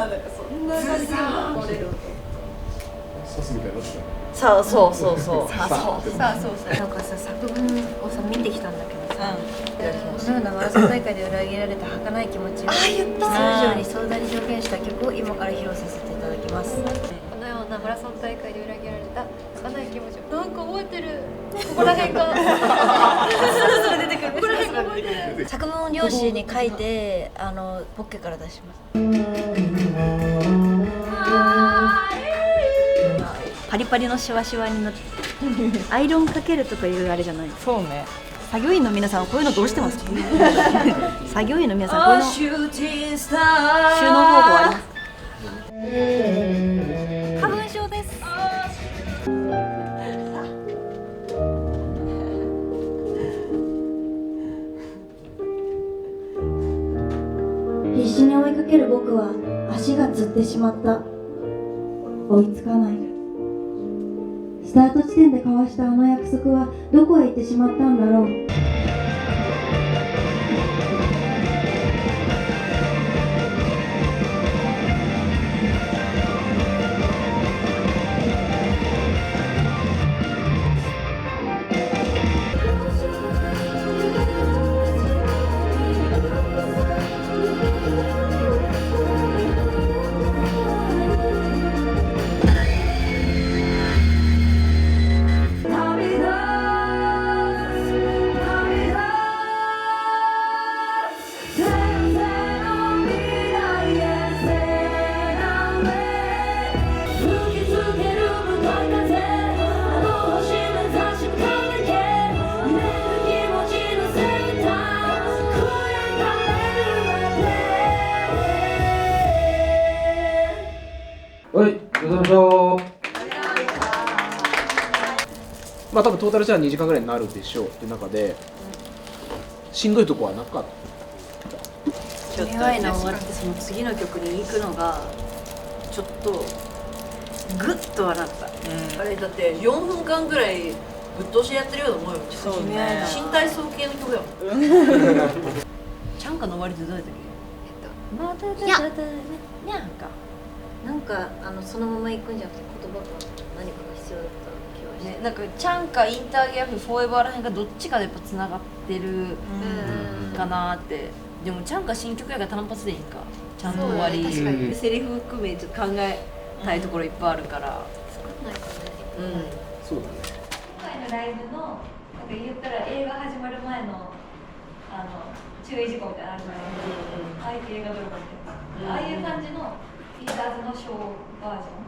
なんかそんな感じで折れる音サスみたいになってた。さあそうそうそうさあそうなんかさ作文をさ見てきたんだけどさ、このようなマラソン大会で裏切られた儚い気持ちを通常に壮大に表現した曲を今から披露させていただきます。このようなマラソン大会で裏切られた儚い気持ちをなんか覚えてるここら辺がすぐ出てくるここら辺が覚えてる作文を用紙に書いてポッケから出します。パリパリのシワシワになってアイロンかけるとかいうあれじゃない。そうね作業員の皆さんはこういうのどうしてますか作業員の皆さんこういうの収納方法あります花粉症です。必死に追いかける僕は足がつってしまった。追いつかない。スタート地点で交わしたあの約束はどこへ行ってしまったんだろう。はい、ございました。まあ多分トータルじゃあ2時間ぐらいになるでしょうって中でしんどいとこはなかった。「願いな」終わってその次の曲に行くのがちょっとグッとはなった、あれだって4分間ぐらいぶっ通しやってるようなもんよ。そうね新体操系の曲やもんチャンカの終わりってどうやったっけ？にゃんかなんかそのまま行くんじゃなくて言葉が何かが必要だった気がして、ね、なんかチャンかインターギャフフォーエバーらへんがどっちかでやっぱつながってるかなって。でもチャンか新曲やから単発でいいんかちゃんと終わり、確かにセリフ含めちょっと考えたいところいっぱいあるから、作んないかね。そうだね。今回のライブのなんか言ったら映画始まる前の注意事項みたいなのあるじゃないですか。ああいう映画ドラマみたいな、ああいう感じのリーダーズのショーバージョ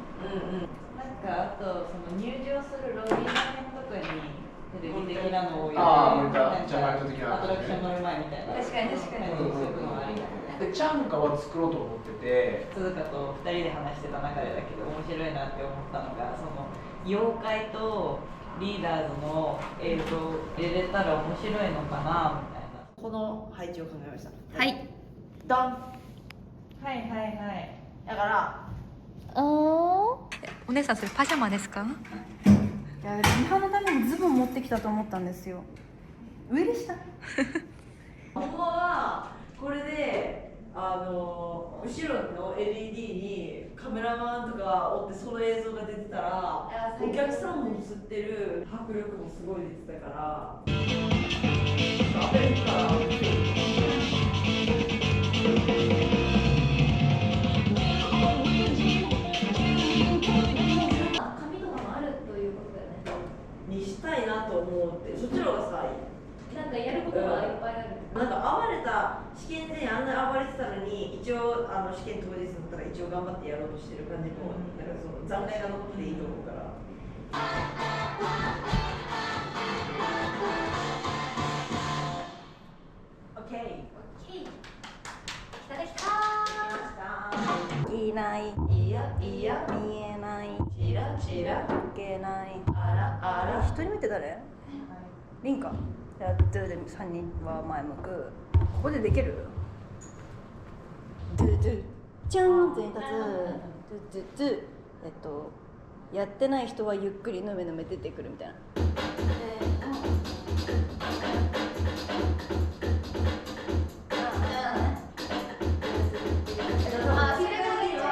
ン。なんかあとその入場するロビーの辺とかにテレビ的なのをああ、なんかジャマイト的なアトラクション乗る前みたいな確かに確かに。でチャンカは作ろうと思ってて、鈴鹿と2人で話してた中でだけど面白いなって思ったのが、その妖怪とリーダーズの映像を入れたら面白いのかなみたいな。この配置を考えました。はいドン。はいはいはいだからお姉さんそれパジャマですか？いや、リハのためにズボン持ってきたと思ったんですよ。上でした。ほんまはこれで後ろの LED にカメラマンとかおってその映像が出てたらお客さんも映ってる迫力もすごい出てたからあれから髪とかもあるということだよね。にしたいなと思って、そっちの方がさなんかやることがいっぱいある。なんか暴れた試験であんな暴れてたのに一応試験当日だったら一応頑張ってやろうとしてる感じも、なんかその残念なことでいいと思うから。オッケー。来たできたいないいやいや見えないチラチラいけないあらあら一人目って誰？リンか。やっとで3人は前向く。ここでできる？ドゥドゥじゃんって立つ。ドゥドゥドゥやってない人はゆっくりぬめぬめ出てくるみたいな。セレブリティは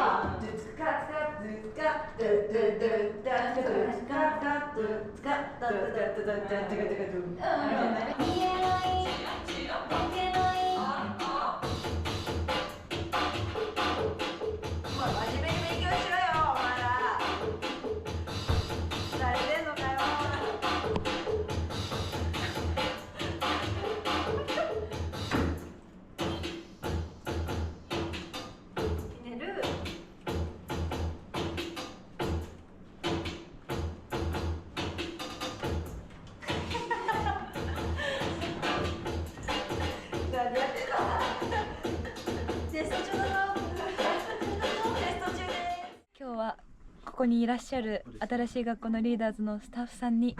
今日はここにいらっしゃる新しい学校のリーダーズのスタッフさんに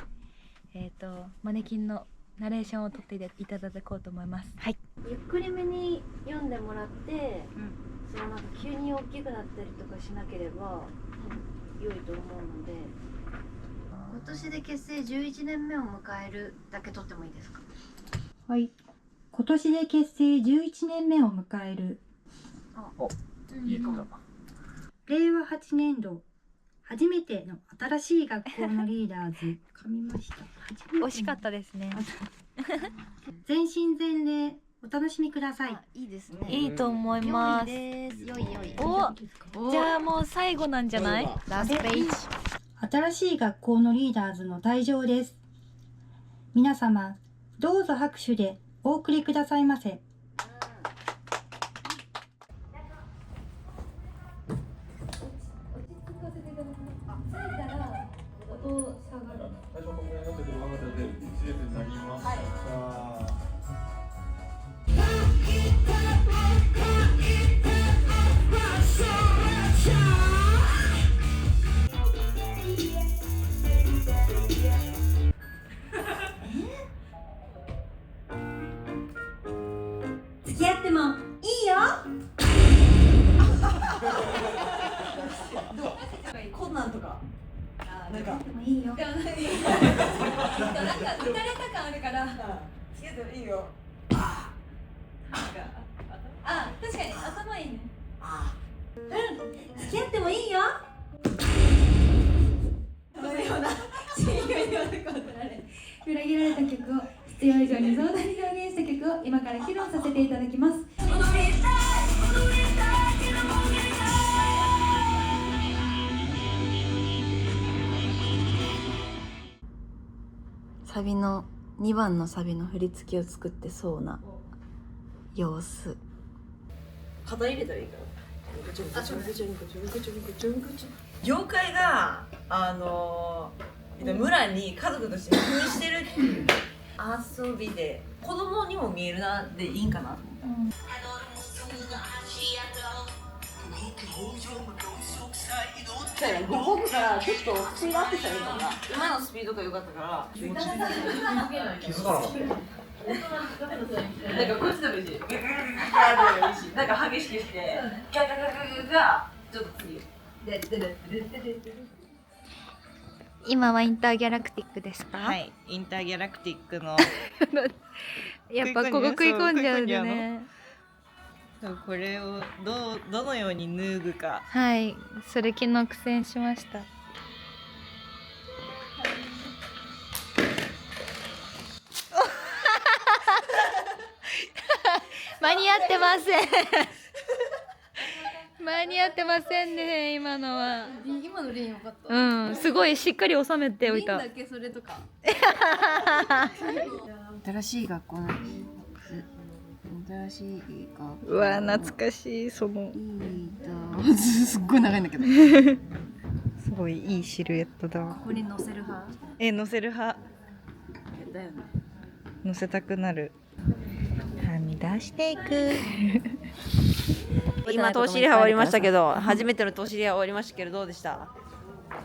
マネキンのナレーションを取っていただこうと思います。はい。ゆっくりめに読んでもらって、そのなんか急に大きくなったりとかしなければ良いと思うので、今年で結成11年目を迎えるだけ取ってもいいですか？はい。今年で結成11年目を迎えるいいか令和8年度初めての新しい学校のリーダーズ噛みました。惜しかったですね。全身全霊お楽しみください。いいですね。いいと思います。良いです。良い。お、じゃあもう最後なんじゃない？ラストページ。新しい学校のリーダーズの退場です。皆様どうぞ拍手でお送りくださいませ。付き合ってもいいよ。こんなんとかなんかでもいいよ。でもなんか打たれた感あるから。つけてもいいよ。あ、確かに頭いいね。付き合ってもいいよ。裏切られた曲を必要以上に壮大に表現した曲を今から披露させていただきます。サビの2番のサビの振り付けを作ってそうな様子。肩入れたらいいから。妖怪が村に家族として扮してるっていう遊びで子供にも見えるなでいいんかなと思った。動くからちょっとスピードアップしたらいいのか。今のスピードが良かったから気づかなかったなんかこっちでもいいし、ガガガガガでもいいし、なんか激しくしてガガガガガがちょっと次今はインターギャラクティックですか？はい、インターギャラクティックのやっぱここ食い込んじゃうでね。これをどのように脱ぐか。はい、それ昨日苦戦しました。間に合ってません。間に合ってませんね、今のは。今のリンよかった。うん、すごいしっかり収めておいた。リンだけそれとか。新しい学校の新しい学校。うわ、懐かしい、その。すっごい長いんだけど。すごいいいシルエットだわ。ここに乗せる派？乗せる派。だよね。乗せたくなる。はみ出していく。今投資リハ終わりましたけど、初めての投資リハ終わりましたけどどうでした？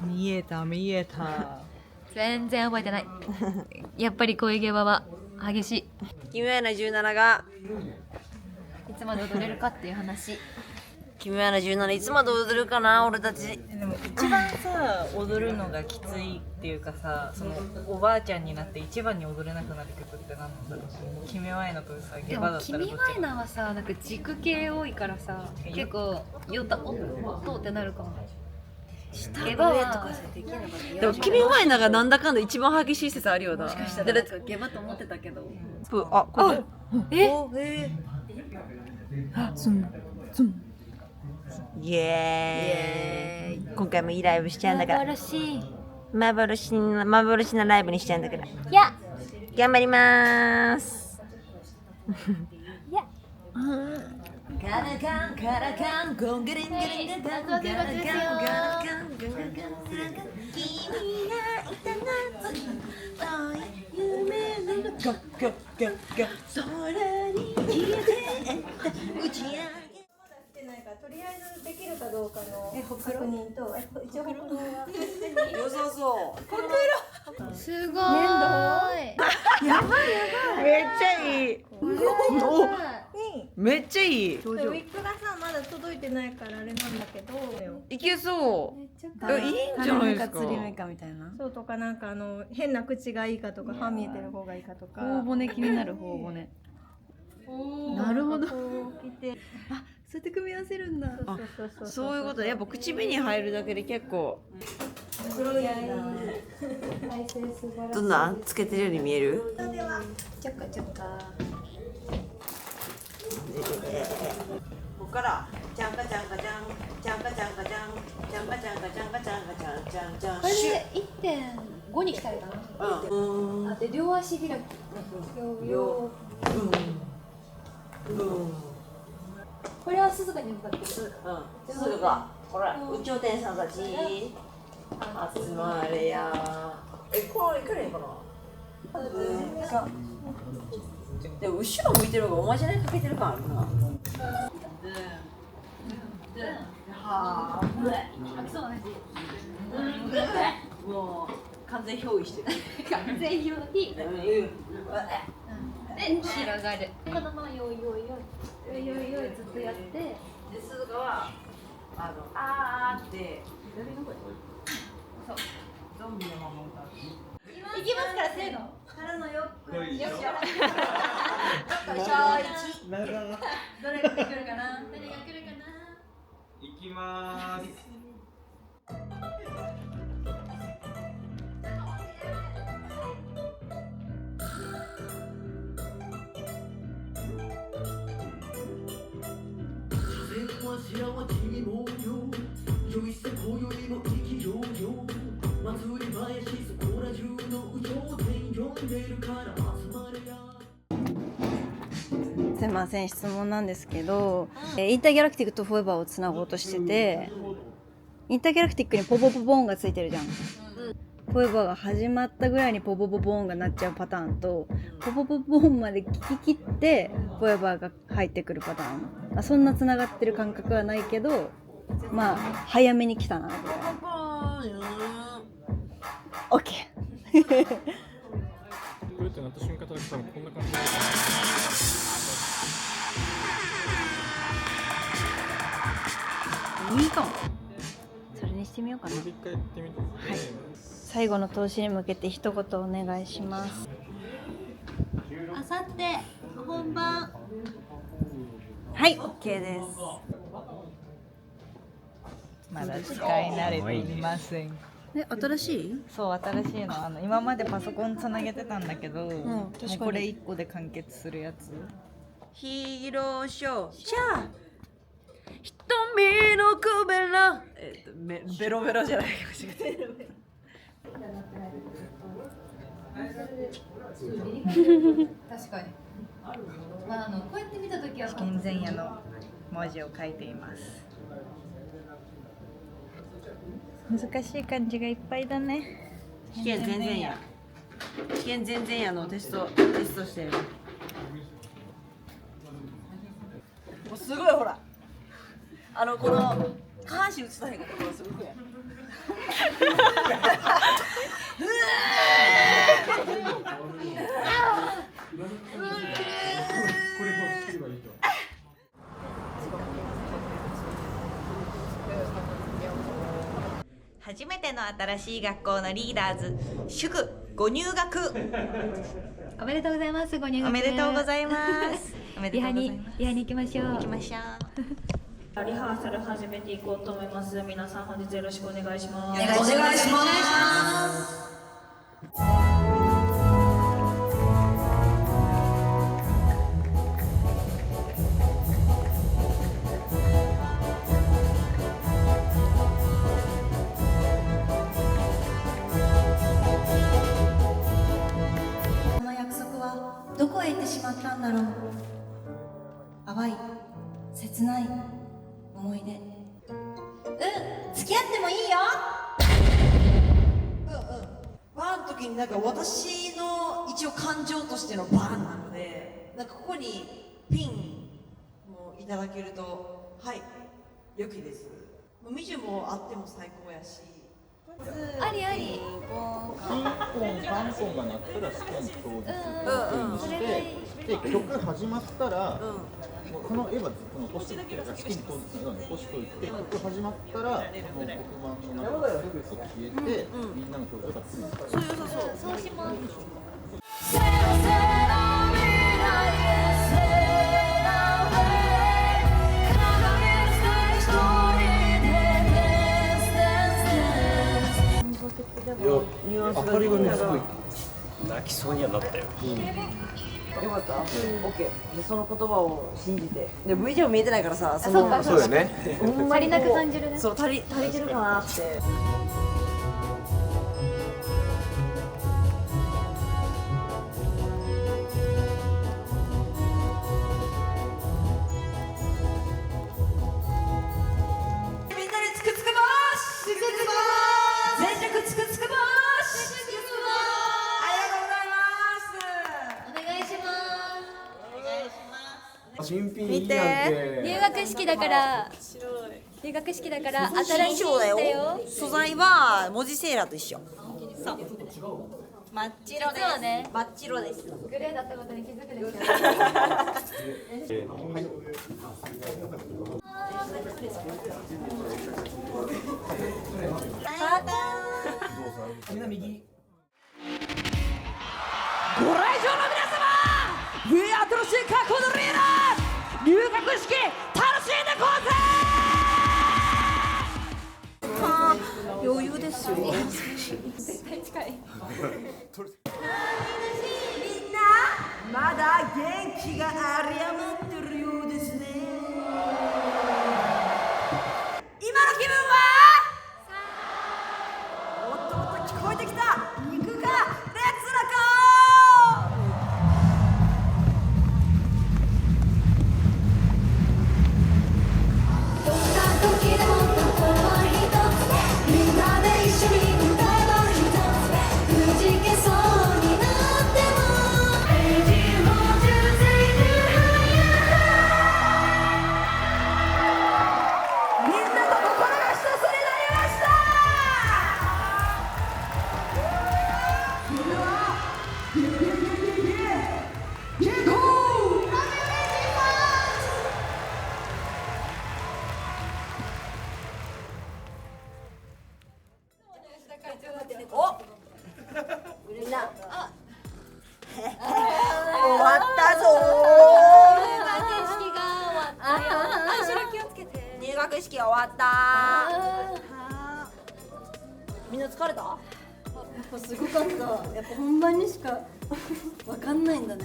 見えた。全然覚えてない。やっぱり声ゲバは激しい。君はやな17がいつまで踊れるかっていう話。君はやな17いつまで踊るかな俺たち。でも一番さ踊るのがきついっていうかさ、そのおばあちゃんになって一番に踊れなくなる曲って何なんだろう。君はやなとさゲでもバだったら君はえなはさ、なんか軸系多いからさ、結構音ってなるかも。ゲバはとかさできるのかな。でも君前なんだかんだ一番激しい説あるよな。もしかしたらなんかゲバと思ってたけど。あ、これイエーイ。今回もいいライブしちゃうんだから。幻のライブにしちゃうんだから。頑張りまーす。カラカンカラカンゴンガリンガリンガガンガラカンガラカンガラカン君がいた夏遠い夢のガッガッガッガッ空に消えてった打ち上げとりあえずできるかどうかの確認と一応ほくろは良さそう。すごい。めっちゃいい。めっちゃいい。ウィッグがさまだ届いてないからあれなんだけどいけそう。いいんじゃないですか。釣り目かみたいな。そうとかなんか変な口がいいかとか歯見えてる方がいいかとか頬骨気になる頬骨。なるほど。こう来てそうやって組み合わせるんだ。そういうことでやっぱ口紅入るだけで結構。どんなつけてるように見える？ちょっかちょっか。ここからジャンカジャンカジャンジャンカジャンカジャンジャンカジャンカジャンカジャンカジャンジャンジャンジャンこれで 1.5 にしたいかな。あで両足開き。これは鈴鹿に向かってる。鈴鹿ほら宇宙天さんたち集まれや。これいかれんかな。でも後ろ向いてる方がおまじないかけてる感あるな。吐きそうな感じ。もう完全憑依してる。完全表に。で広がる。このままよいよいよいよいよいよいずっとやって。で鈴鹿はあーって誰の声？そうゾンビのまま歌う。いきますからせーの。からのよくよしよ。なるほど。どれが来るかな。何が来るかな。いきまーす。すいません質問なんですけど、インターギャラクティックとフォーエバーをつなごうとしてて、インターギャラクティックにポポポポーンがついてるじゃん。フォーエバーが始まったぐらいにポポポポーンがなっちゃうパターンと、ポポポポーンまで聞き切ってフォーエバーが入ってくるパターン。そんなつながってる感覚はないけど、まあ早めに来たなぐらい。オッケー。これってなった瞬間多分こんな感じで。いいかも。それにしてみようかな。一回やってみて。はい。最後の投資に向けて一言お願いします。あさって本番。はい、OK です。まだ使い慣れていません。新しい？そう新しいの今までパソコンつなげてたんだけど、もう確かにこれ1個で完結するやつ。ヒーローショーシャー瞳のくべらベロベロじゃないかもしれない。確かに。まあこうやって見たときは試験前夜の文字を書いています。難しい漢字がいっぱいだね。試験全然や。試験全然やのテストしてる。もうすごいほら。この下半身映さへんかったからすごくや。初めての新しい学校のリーダーズ祝ご入学おめでとうございます。ご入学。おめでとうございます。おめでとうございます。リハに行きましょう。行きましょう。リハーサル始めていこうと思います。皆さん本日よろしくお願いします。お願いします。この約束はどこへ行ってしまったんだろう。淡い切ない思い出。付き合ってもいいよ。バーの時になんか私の一応感情としてのバーなので、なんかここにピンもいただけるとはい良きです。ミジュもあっても最高やし。ありあり。ピンポンパンポンが鳴ったらスコーン当日で曲始まったら、この絵は残しておいて、スキンポン残しておいて、曲始まったらこの黒板の中がすぐと消えて、みんなの表情がつくんです。そうします。明かりがねすごい泣きそうにはなったよ。よかった。オッケー。でその言葉を信じて。で V 上見えてないからさ、そそうかそうだよね。足りなく感じるね。そう足りてるかなって。みんなでつくつくばーし。つくつくばー。全力つくつくばーし。ありがとうございます。お願いします。新品いいやんけ。入学式だから新しいんだよ。素材は文字セーラーと一緒。そう。真っ白です。実はね、真っ白です。グレーだったことに気づくでしょ。みんな右。ご来場の皆様、We are 新しい学校のリーダー、入学式楽しんでこうぜ。余裕ですよ。絶対近い。みんなまだ元気があり余ってるようですね。今の気分はもっともっと聞こえてきた。肉がレッツラコー。どんな時でも心は一つ、みんなで一緒に歌えば一つ、くじけそうになってもページを続いてみんなと心が一つになりました。それではゲッゴー。おみんな終わったぞ入学式が終わったよ。後ろ気をつけて。入学式終わったみんな疲れた？やっぱすごかった。やっぱ本番にしかわかんないんだね。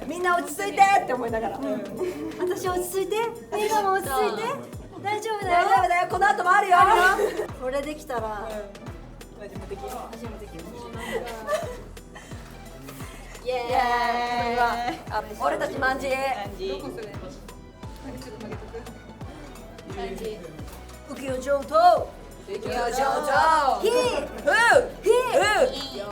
みんな落ち着いてって思いながら、私落ち着いて、みんなも落ち着いて、大丈夫だよ。大丈夫だよ、この後もあるよ。これできたら、初めて聞いた。イエーイ。俺たちマンジ浮世上等浮世上等ヒーフーヒー